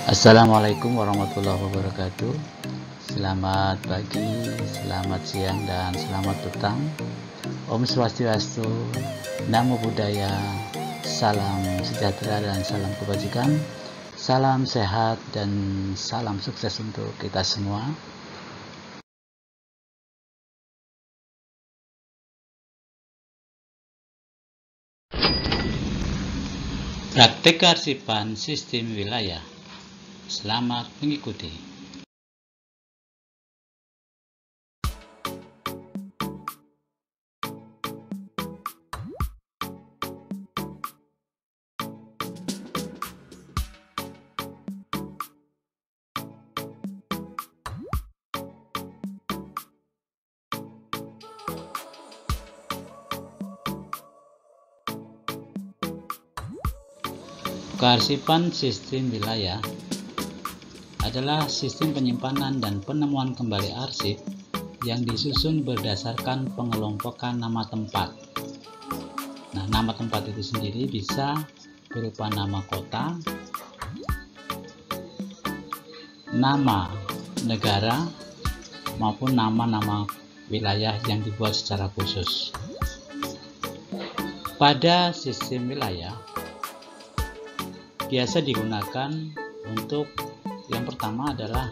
Assalamualaikum warahmatullahi wabarakatuh. Selamat pagi, selamat siang, dan selamat petang. Om Swastiastu, Namo Buddhaya, salam sejahtera dan salam kebajikan, salam sehat dan salam sukses untuk kita semua. Praktek kearsipan sistem wilayah. Selamat mengikuti. Kearsipan sistem wilayah adalah sistem penyimpanan dan penemuan kembali arsip yang disusun berdasarkan pengelompokan nama tempat. Nah, nama tempat itu sendiri bisa berupa nama kota, nama negara, maupun nama-nama wilayah yang dibuat secara khusus. Pada sistem wilayah biasa digunakan untuk yang pertama adalah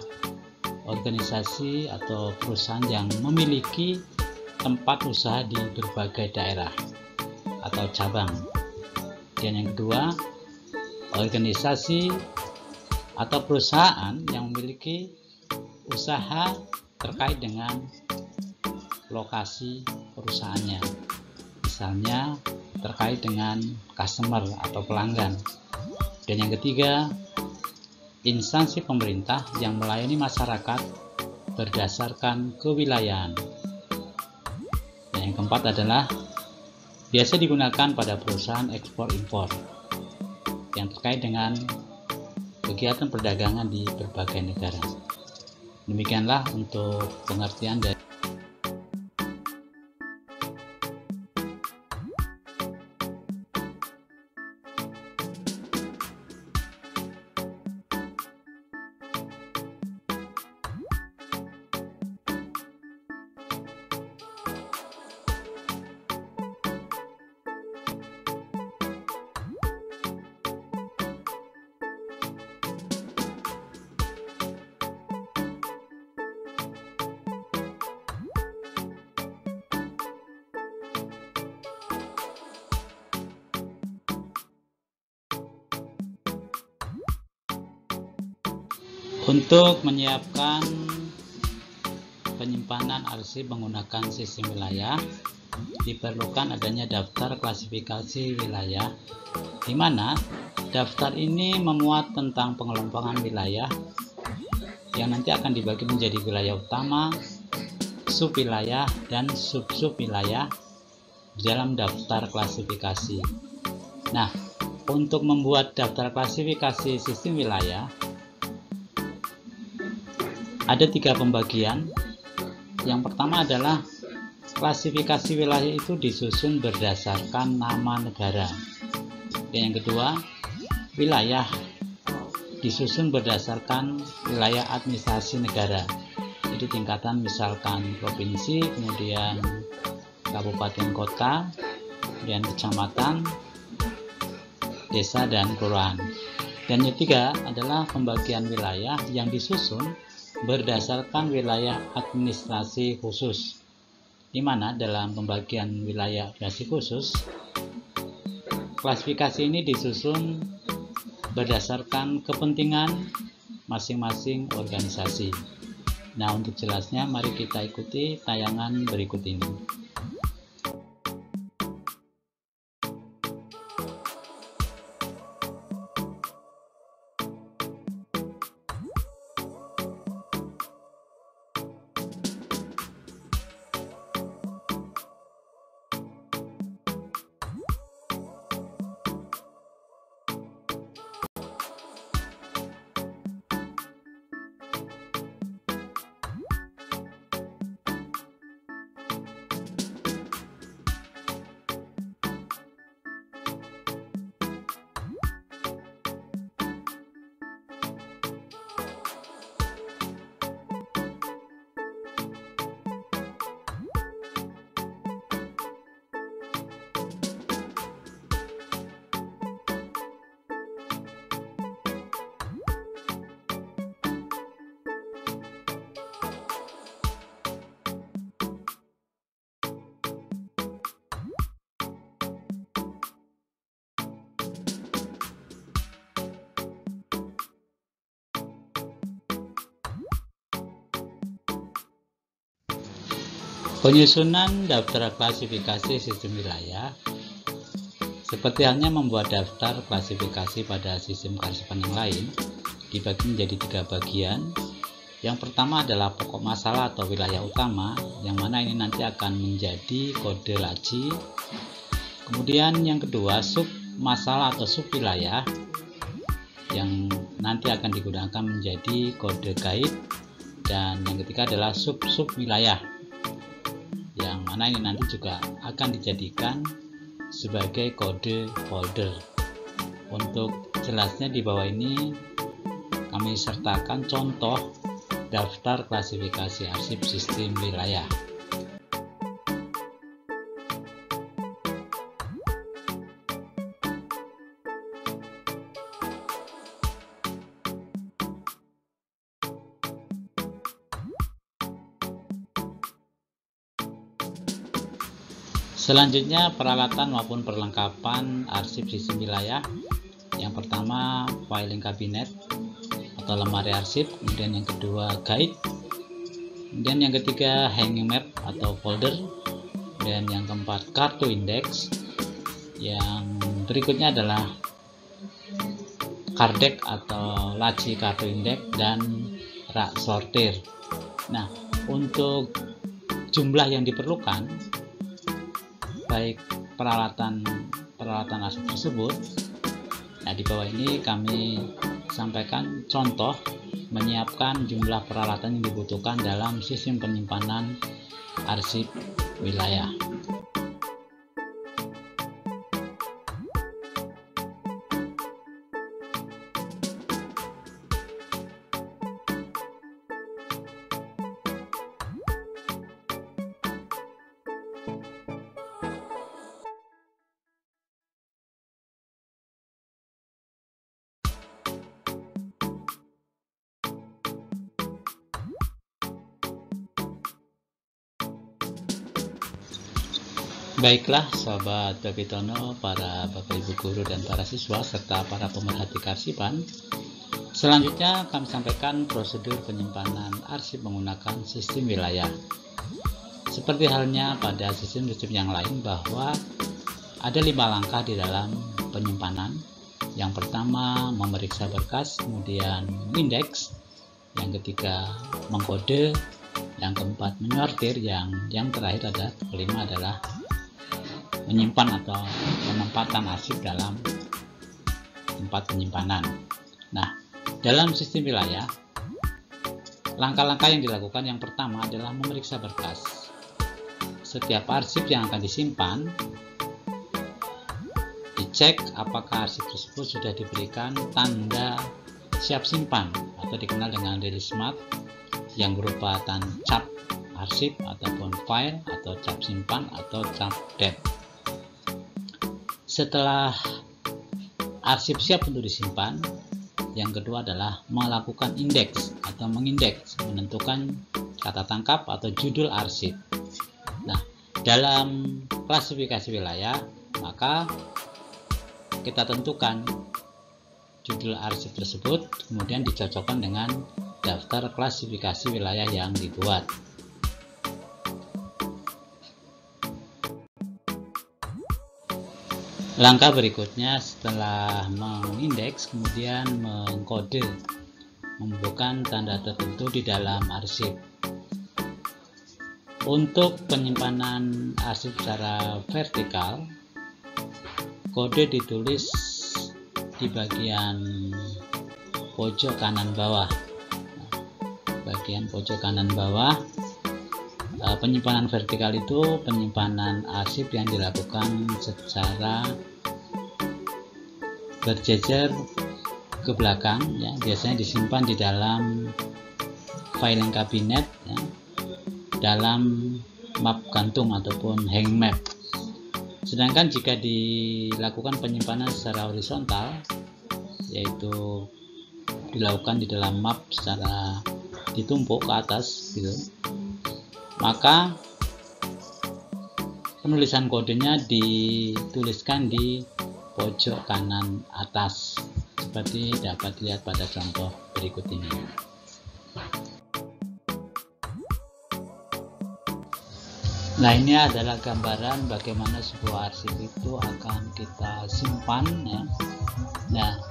organisasi atau perusahaan yang memiliki tempat usaha di berbagai daerah atau cabang. Dan yang kedua, organisasi atau perusahaan yang memiliki usaha terkait dengan lokasi perusahaannya. Misalnya terkait dengan customer atau pelanggan. Dan yang ketiga, instansi pemerintah yang melayani masyarakat berdasarkan kewilayahan. Dan yang keempat adalah biasa digunakan pada perusahaan ekspor-impor yang terkait dengan kegiatan perdagangan di berbagai negara. Demikianlah untuk pengertian dari untuk menyiapkan penyimpanan arsip menggunakan sistem wilayah, diperlukan adanya daftar klasifikasi wilayah, di mana daftar ini memuat tentang pengelompokan wilayah yang nanti akan dibagi menjadi wilayah utama, subwilayah, dan sub-subwilayah dalam daftar klasifikasi. Nah, untuk membuat daftar klasifikasi sistem wilayah, ada 3 pembagian. Yang pertama adalah klasifikasi wilayah itu disusun berdasarkan nama negara. Dan yang kedua, wilayah disusun berdasarkan wilayah administrasi negara. Jadi tingkatan misalkan provinsi, kemudian kabupaten kota, kemudian kecamatan, desa, dan kelurahan. Dan yang ketiga adalah pembagian wilayah yang disusun berdasarkan wilayah administrasi khusus, di mana dalam pembagian wilayah administrasi khusus, klasifikasi ini disusun berdasarkan kepentingan masing-masing organisasi. Nah, untuk jelasnya mari kita ikuti tayangan berikut ini. Penyusunan daftar klasifikasi sistem wilayah seperti halnya membuat daftar klasifikasi pada sistem kearsipan yang lain dibagi menjadi 3 bagian. Yang pertama adalah pokok masalah atau wilayah utama, yang mana ini nanti akan menjadi kode laci. Kemudian yang kedua sub masalah atau sub wilayah, yang nanti akan digunakan menjadi kode guide. Dan yang ketiga adalah sub wilayah, yang mana ini nanti juga akan dijadikan sebagai kode folder. Untuk jelasnya di bawah ini kami sertakan contoh daftar klasifikasi arsip sistem wilayah. Selanjutnya peralatan maupun perlengkapan arsip sistem wilayah. Yang pertama filing cabinet atau lemari arsip, kemudian yang kedua guide, kemudian yang ketiga hanging map atau folder, dan yang keempat kartu indeks. Yang berikutnya adalah card deck atau laci kartu indeks dan rak sortir. Nah, untuk jumlah yang diperlukan baik peralatan arsip tersebut, nah di bawah ini kami sampaikan contoh menyiapkan jumlah peralatan yang dibutuhkan dalam sistem penyimpanan arsip wilayah. Baiklah sahabat Babitono, para bapak ibu guru dan para siswa serta para pemerhati kearsipan, selanjutnya kami sampaikan prosedur penyimpanan arsip menggunakan sistem wilayah. Seperti halnya pada sistem-sistem yang lain, bahwa ada 5 langkah di dalam penyimpanan. Yang pertama memeriksa berkas, kemudian mengindeks, yang ketiga mengkode, yang keempat menyortir, yang terakhir kelima adalah menyimpan atau penempatan arsip dalam tempat penyimpanan. Nah, dalam sistem wilayah, langkah-langkah yang dilakukan yang pertama adalah memeriksa berkas. Setiap arsip yang akan disimpan, dicek apakah arsip tersebut sudah diberikan tanda siap simpan atau dikenal dengan release mark yang berupa cap arsip ataupun file atau cap simpan atau cap det. Setelah arsip siap untuk disimpan, yang kedua adalah melakukan indeks atau mengindeks, menentukan kata tangkap atau judul arsip. Nah, dalam klasifikasi wilayah, maka kita tentukan judul arsip tersebut, kemudian dicocokkan dengan daftar klasifikasi wilayah yang dibuat. Langkah berikutnya setelah mengindeks, kemudian mengkode, membubuhkan tanda tertentu di dalam arsip. Untuk penyimpanan arsip secara vertikal, kode ditulis di bagian pojok kanan bawah. Bagian pojok kanan bawah, penyimpanan vertikal itu penyimpanan arsip yang dilakukan secara berjejer ke belakang, ya, biasanya disimpan di dalam filing cabinet, ya, dalam map gantung ataupun hang map. Sedangkan jika dilakukan penyimpanan secara horizontal, yaitu dilakukan di dalam map secara ditumpuk ke atas gitu, maka penulisan kodenya dituliskan di pojok kanan atas seperti dapat dilihat pada contoh berikut ini. Nah, ini adalah gambaran bagaimana sebuah arsip itu akan kita simpan ya. Nah,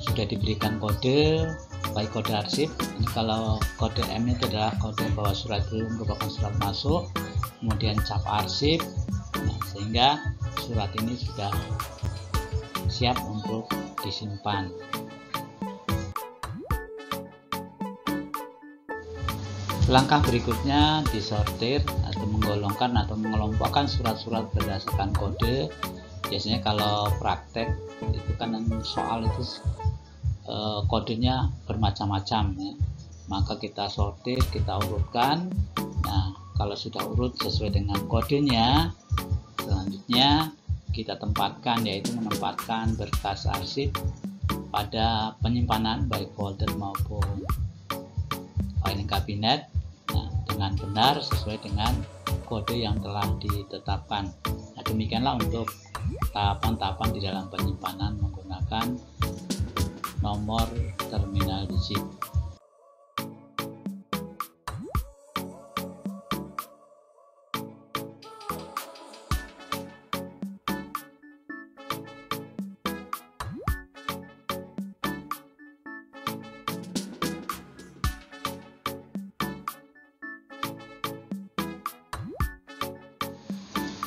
sudah diberikan kode, baik kode arsip. Ini kalau kode M itu adalah kode bahwa surat itu merupakan surat masuk, kemudian cap arsip. Nah, sehingga surat ini sudah siap untuk disimpan. Langkah berikutnya disortir atau menggolongkan atau mengelompokkan surat-surat berdasarkan kode. Biasanya kalau praktek itu kan soal itu kodenya bermacam-macam ya. Maka kita sortir, kita urutkan. Nah, kalau sudah urut sesuai dengan kodenya, selanjutnya kita tempatkan, yaitu menempatkan berkas arsip pada penyimpanan baik folder maupun filing kabinet dengan benar sesuai dengan kode yang telah ditetapkan. Nah, demikianlah untuk tahapan-tahapan di dalam penyimpanan menggunakan nomor terminal digit.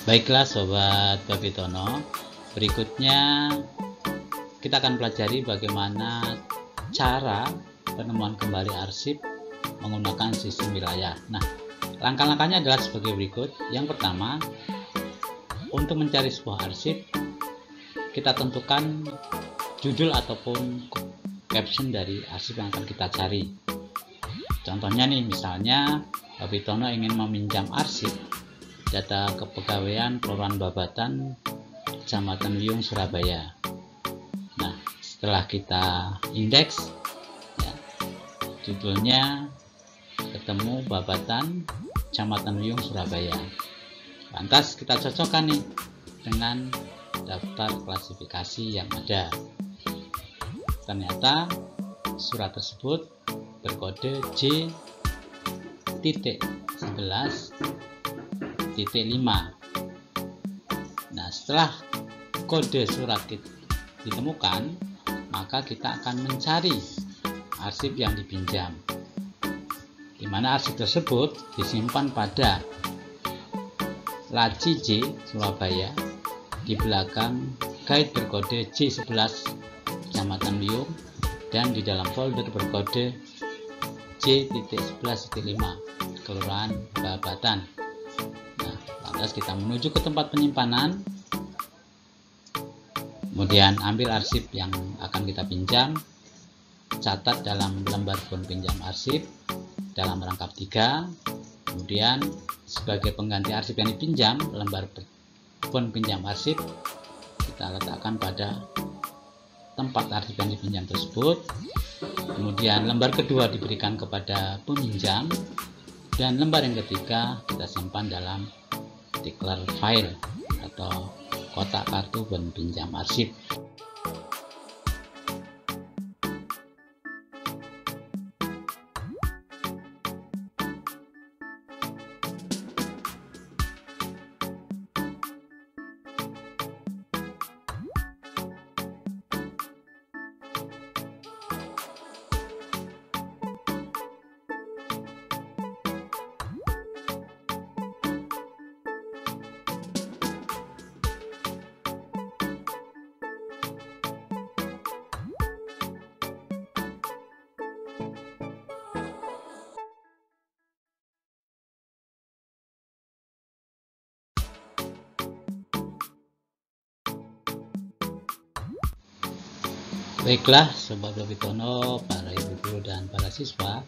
Baiklah Sobat Babitono, berikutnya kita akan pelajari bagaimana cara penemuan kembali arsip menggunakan sistem wilayah. Nah, langkah-langkahnya adalah sebagai berikut. Yang pertama, untuk mencari sebuah arsip, kita tentukan judul ataupun caption dari arsip yang akan kita cari. Contohnya nih, misalnya Babitono ingin meminjam arsip data kepegawaian Kelurahan Babatan, Kecamatan Wiyung, Surabaya. Nah, setelah kita indeks, ya, judulnya ketemu Babatan, Kecamatan Wiyung, Surabaya. Lantas kita cocokkan nih dengan daftar klasifikasi yang ada. Ternyata surat tersebut berkode J.11.5. Nah, setelah kode surat ditemukan, maka kita akan mencari arsip yang dipinjam, di mana arsip tersebut disimpan pada laci J Surabaya di belakang guide berkode J11 Kecamatan Wiyung dan di dalam folder berkode J.11.5 Kelurahan Babatan. Lantas kita menuju ke tempat penyimpanan, kemudian ambil arsip yang akan kita pinjam, catat dalam lembar pon pinjam arsip dalam rangkap 3, kemudian sebagai pengganti arsip yang dipinjam, lembar pon pinjam arsip kita letakkan pada tempat arsip yang dipinjam tersebut, kemudian lembar kedua diberikan kepada peminjam, dan lembar yang ketiga kita simpan dalam declare file atau kotak kartu pinjam arsip. Baiklah Sobat Babitono, para ibu guru dan para siswa,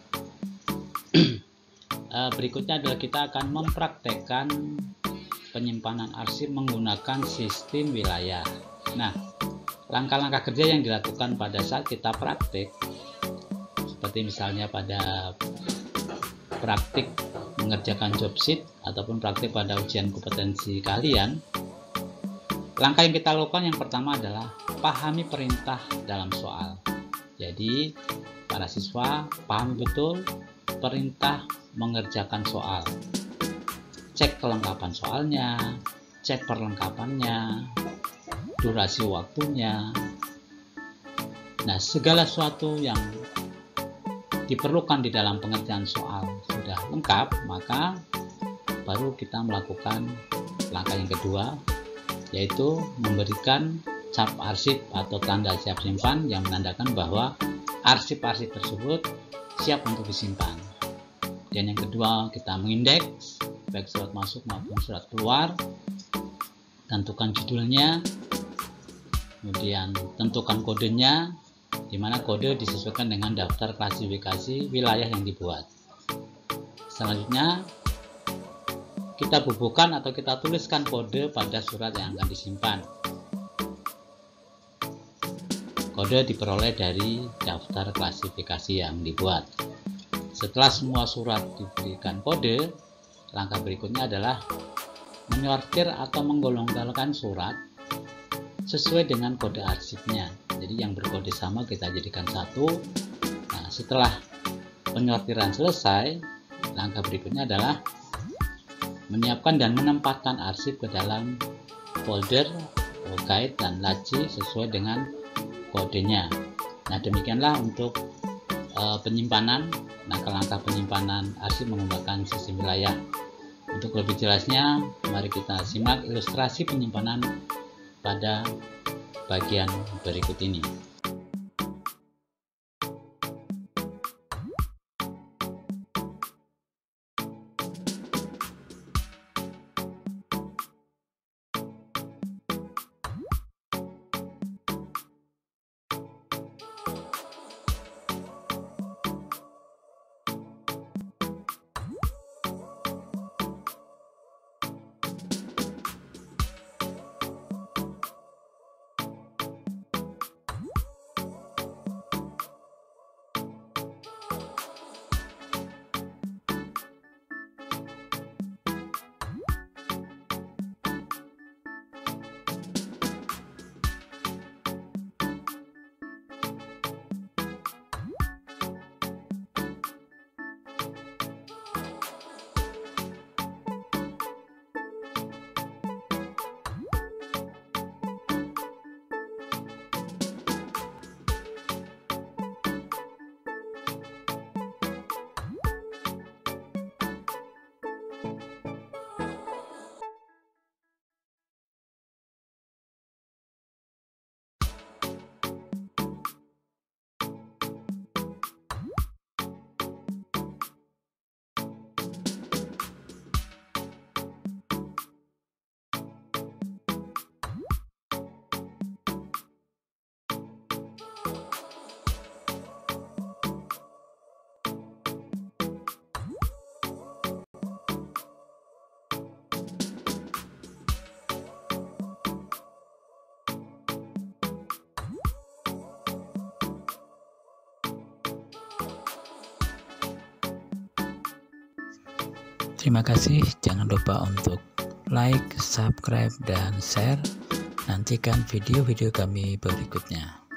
berikutnya adalah kita akan mempraktekkan penyimpanan arsip menggunakan sistem wilayah. Nah, langkah-langkah kerja yang dilakukan pada saat kita praktek, seperti misalnya pada praktik mengerjakan job sheet ataupun praktik pada ujian kompetensi kalian, langkah yang kita lakukan yang pertama adalah pahami perintah dalam soal. Jadi, para siswa pahami betul perintah mengerjakan soal. cek kelengkapan soalnya, cek perlengkapannya, durasi waktunya. Nah, segala sesuatu yang diperlukan di dalam pengerjaan soal sudah lengkap, maka baru kita melakukan langkah yang kedua, yaitu memberikan cap arsip atau tanda siap simpan yang menandakan bahwa arsip-arsip tersebut siap untuk disimpan. Dan yang kedua, kita mengindeks baik surat masuk maupun surat keluar, tentukan judulnya, kemudian tentukan kodenya, di mana kode disesuaikan dengan daftar klasifikasi wilayah yang dibuat. Selanjutnya, kita bubuhkan atau kita tuliskan kode pada surat yang akan disimpan. Kode diperoleh dari daftar klasifikasi yang dibuat. Setelah semua surat diberikan kode, langkah berikutnya adalah menyortir atau menggolongkan surat sesuai dengan kode arsipnya. Jadi yang berkode sama kita jadikan satu. Nah, setelah penyortiran selesai, langkah berikutnya adalah menyiapkan dan menempatkan arsip ke dalam folder, guide, dan laci sesuai dengan kodenya. Nah, demikianlah untuk penyimpanan. Nah, langkah penyimpanan arsip menggunakan sistem wilayah. Untuk lebih jelasnya, mari kita simak ilustrasi penyimpanan pada bagian berikut ini. Terima kasih, jangan lupa untuk like, subscribe, dan share. Nantikan video-video kami berikutnya.